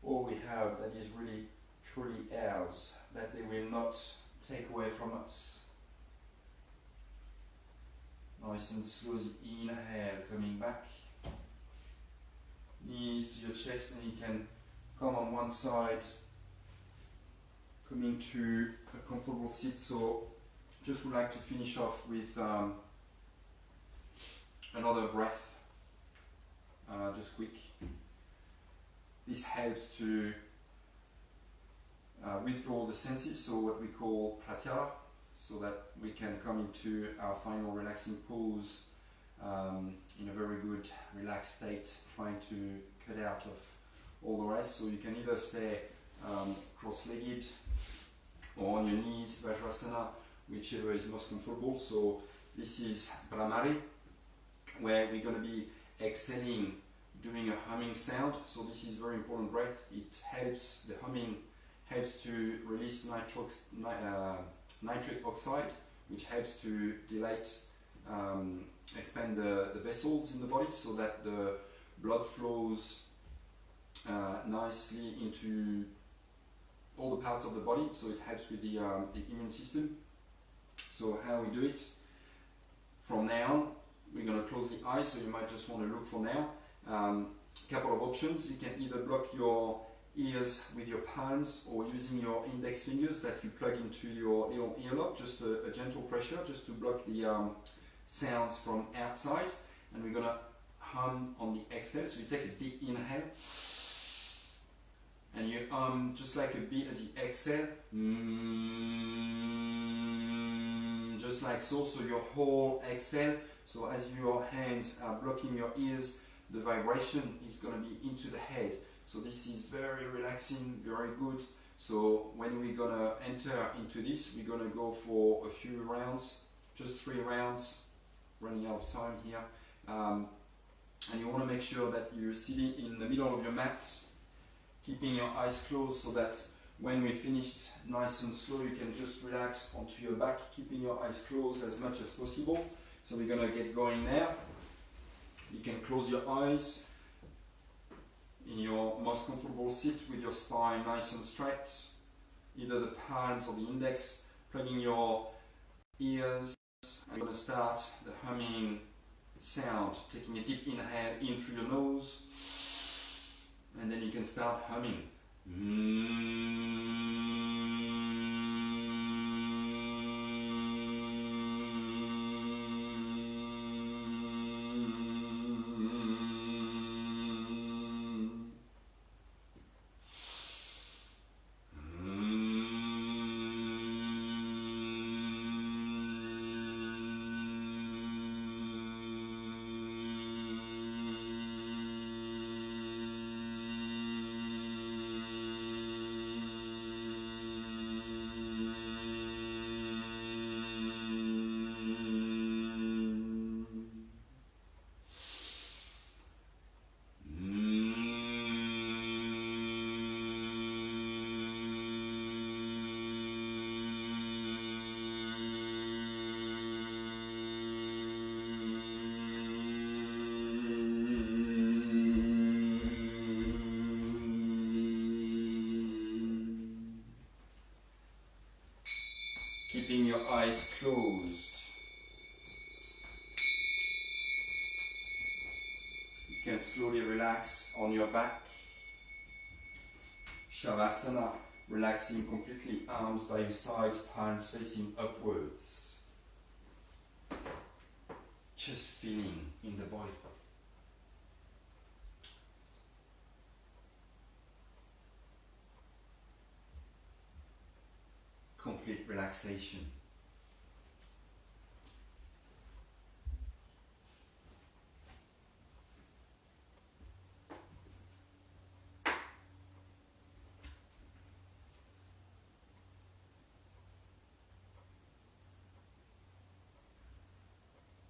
all we have that is really truly ours, that they will not take away from us. Nice and slow as you inhale, coming back. Knees to your chest, and you can come on one side, coming to a comfortable seat. So just would like to finish off with another breath, just quick. This helps to withdraw the senses, so what we call pratyahara, so that we can come into our final relaxing pose in a very good relaxed state, trying to cut out of all the rest. So you can either stay cross-legged or on your knees, Vajrasana, whichever is most comfortable. So this is Brahmari, where we're going to be exhaling, doing a humming sound. So this is very important breath. It helps, the humming helps to release nitric oxide, which helps to dilate, expand the vessels in the body so that the blood flows nicely into all the parts of the body. So it helps with the immune system. So how we do it, from now we're going to close the eyes, so you might just want to look for now. Couple of options. You can either block your ears with your palms or using your index fingers that you plug into your little earlobe, just a gentle pressure just to block the sounds from outside. And we're going to hum on the exhale. So you take a deep inhale and you just like a beat as you exhale, just like so. So your whole exhale, so as your hands are blocking your ears, the vibration is going to be into the head. So this is very relaxing, very good. So when we're going to enter into this, we're going to go for a few rounds, just 3 rounds, running out of time here. And you want to make sure that you're sitting in the middle of your mat, keeping your eyes closed, so that when we finished, nice and slow, you can just relax onto your back, keeping your eyes closed as much as possible. So we're going to get going now. You can close your eyes in your most comfortable seat with your spine nice and straight, either the palms or the index, plugging your ears. I'm going to start the humming sound, taking a deep inhale in through your nose, and then you can start humming. eyes closed. You can slowly relax on your back. Shavasana, relaxing completely, arms by your sides, palms facing upwards. Just feeling in the body. Complete relaxation.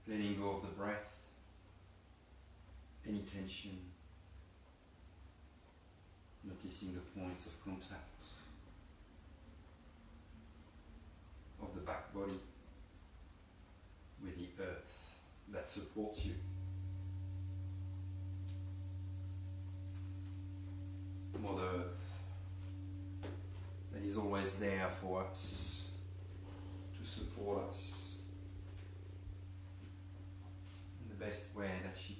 Letting go of the breath, any tension, noticing the points of contact of the back body with the earth that supports you. Mother Earth that is always there for us, to support us in the best way that she can.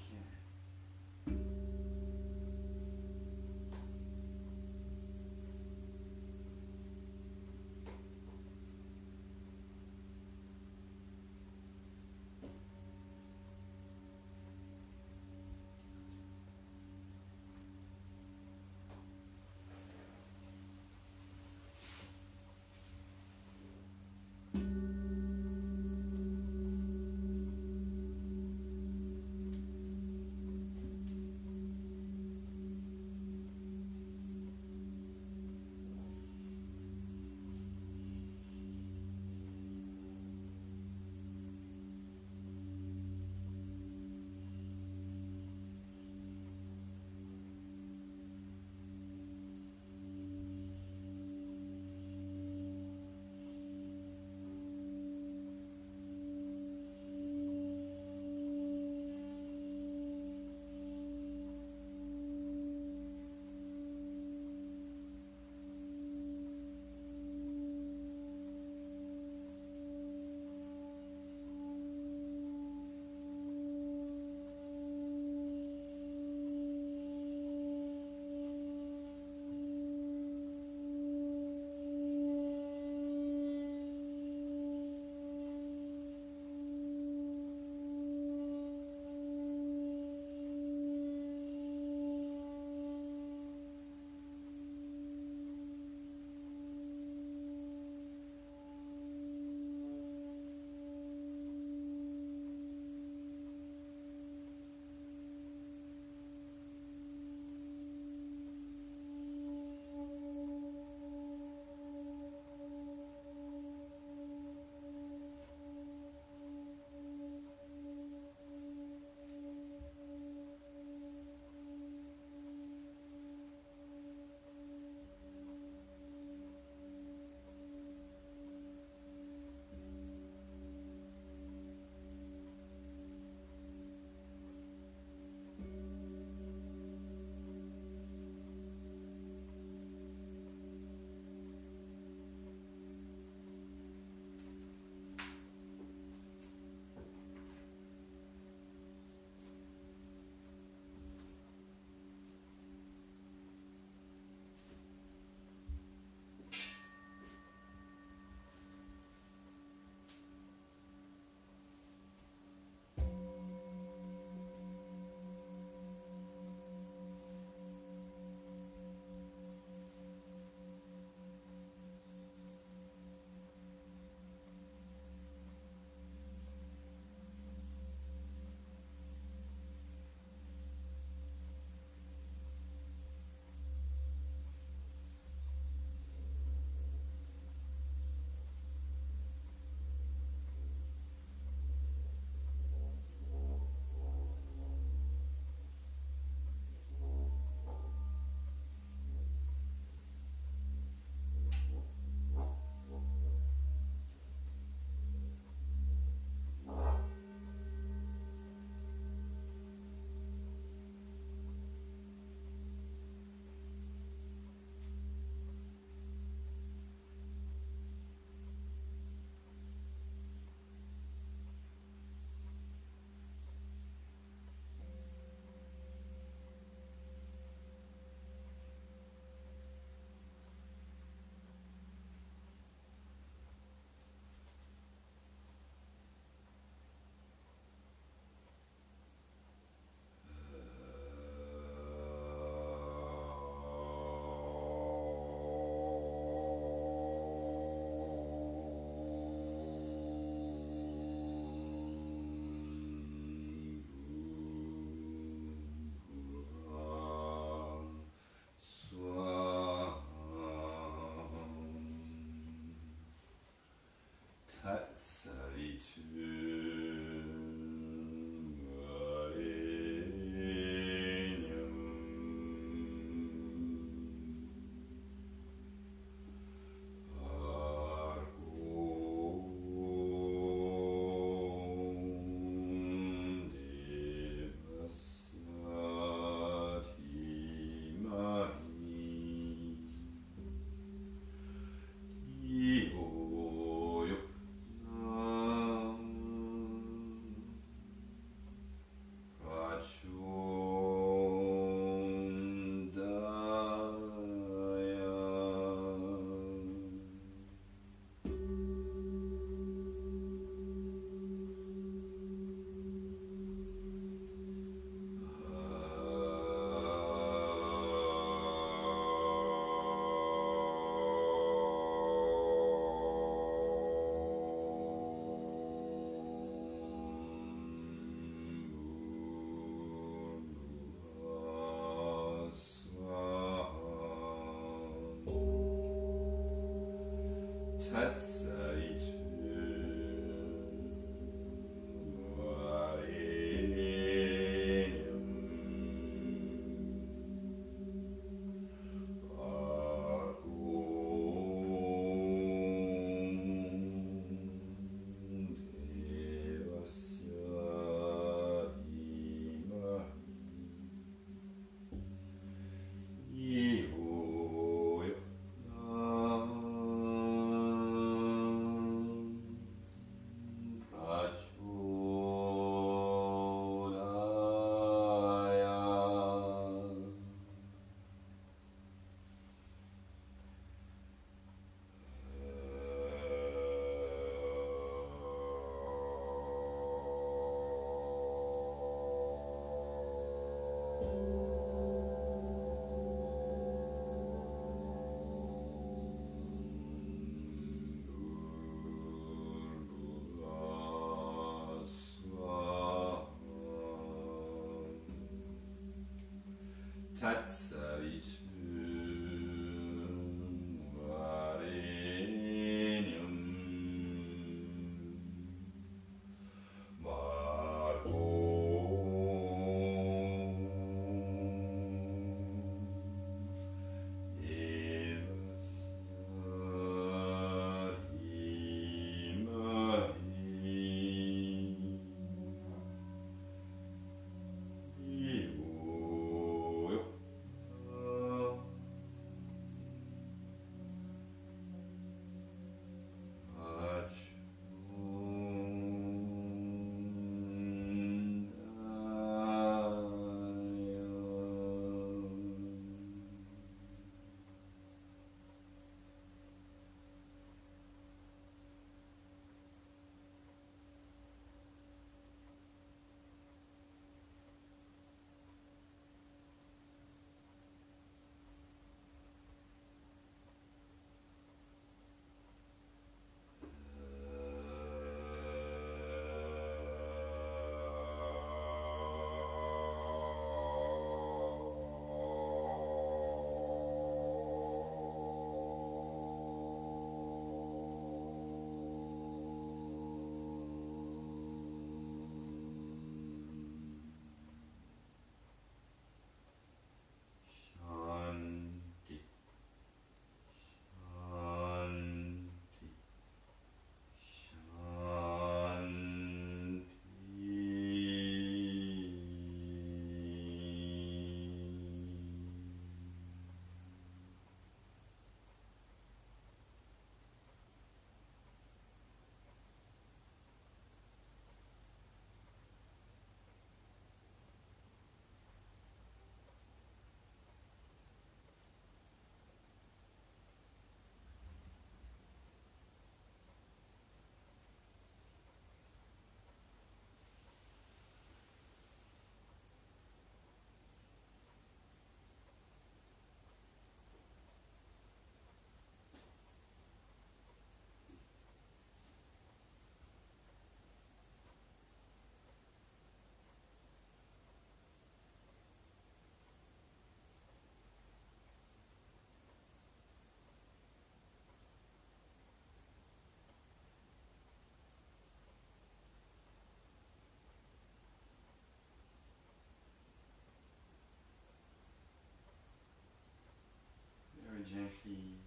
Gently,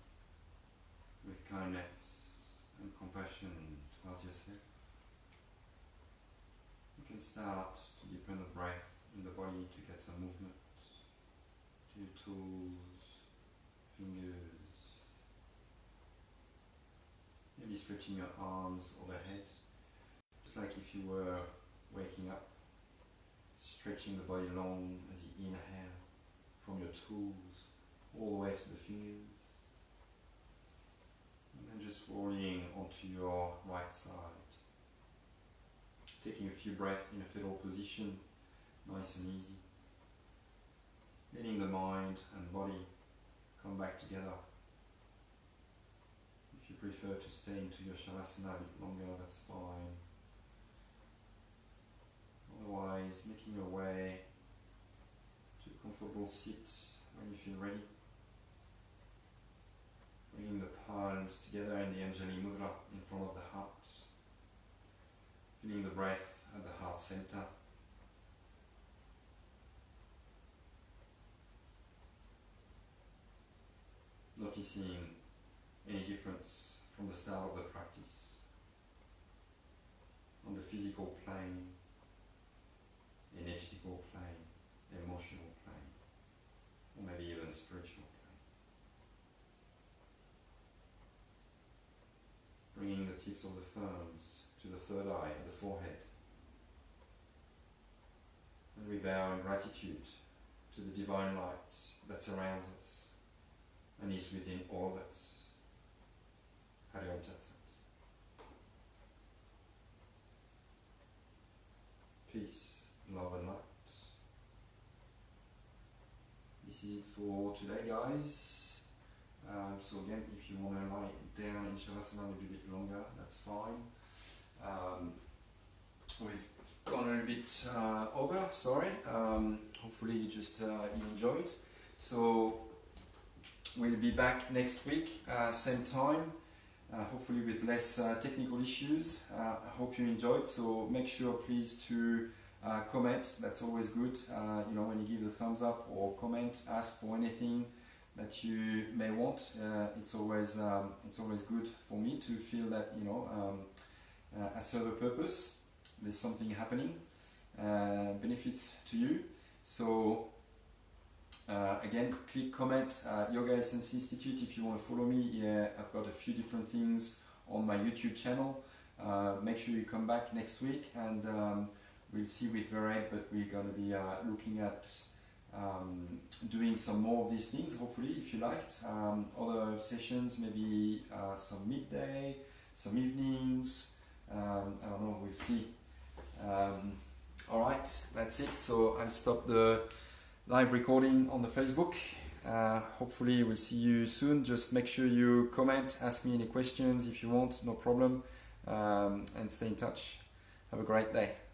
with kindness and compassion towards yourself, you can start to deepen the breath in the body to get some movement to your toes, fingers, maybe stretching your arms overhead, just like if you were waking up, stretching the body long as you inhale from your toes all the way to the fingers, and then just rolling onto your right side, taking a few breaths in a fetal position, nice and easy, letting the mind and body come back together. If you prefer to stay into your Shavasana a bit longer, that's fine. Otherwise, making your way to a comfortable sit when you feel ready. Bringing the palms together in the Anjali Mudra in front of the heart. Feeling the breath at the heart center. Noticing any difference from the start of the practice on the physical plane, energetical plane, emotional plane, or maybe even spiritual plane. Bringing the tips of the thumbs to the third eye and the forehead. And we bow in gratitude to the divine light that surrounds us and is within all of us. Hari Om Tat Sat. Peace, love and light. This is it for today, guys. So again, if you want to lie down in Shavasana a little bit longer, that's fine. We've gone a little bit over, sorry. Hopefully you just you enjoyed. So we'll be back next week, same time, hopefully with less technical issues. I hope you enjoyed, so make sure please to comment. That's always good, when you give the thumbs up or comment, ask for anything that you may want. It's always good for me to feel that I serve a purpose. There's something happening, benefits to you. So again, click comment, Yoga Essence Institute if you want to follow me. Yeah, I've got a few different things on my YouTube channel. Make sure you come back next week, and we'll see with Vered, but we're going to be looking at doing some more of these things, hopefully, if you liked. Other sessions, maybe some midday, some evenings, I don't know, we'll see. Alright, that's it. So I'll stop the live recording on the Facebook. Hopefully we'll see you soon. Just make sure you comment, ask me any questions if you want, no problem, and stay in touch. Have a great day.